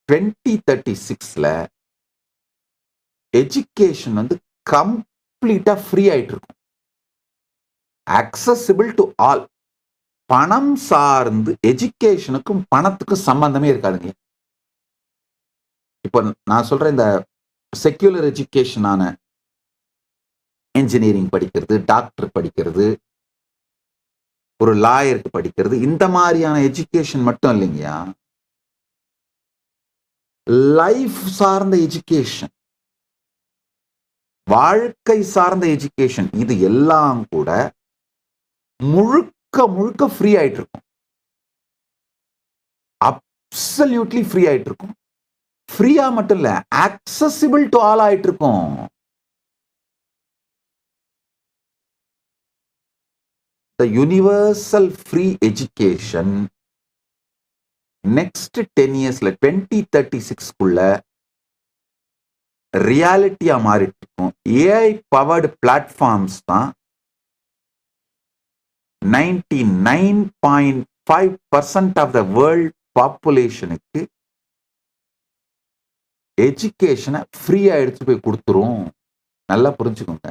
2036ல education வந்து கம்ப்ளீட்டா free ஆயிட்டு இருக்கும். Accessible to all. பணம் சார்ந்து எஜுகேஷனுக்கும் பணத்துக்கும் சம்பந்தமே இருக்காதுங்க. இப்போ நான் சொல்றேன், இந்த செக்யூலர் எஜுகேஷனான இன்ஜினியரிங் படிக்கிறது, டாக்டர் படிக்கிறது, ஒரு லாயருக்கு படிக்கிறது, இந்த மாதிரியான எஜுகேஷன் மட்டும் இல்லைங்கயா. லைஃப் சார்ந்த எஜுகேஷன், வாழ்க்கை சார்ந்த எஜுகேஷன், இது எல்லாம் கூட முழுக்க முழுக்க ஃப்ரீ ஆயிட்டு இருக்கும். அப்சல்யூட்லி ஃப்ரீ ஆயிட்டு இருக்கும். ஃப்ரீயா மட்டும் இல்ல, அக்சசிபிள் டு ஆல் ஆயிட்டு இருக்கும். The universal free education next 10 yearsல 2036க்குள்ள ரியாலிட்டியா மாறிட்டு இருக்கும். ஏஐ பவர்டு பிளாட்ஃபார்ம்ஸ் தான் 99.5% ஆஃப் த வேர்ல்ட் பாப்புலேஷனுக்கு எஜுகேஷனை ஃப்ரீயா எடுத்து போய் கொடுத்துரும். நல்லா புரிஞ்சுக்கோங்க.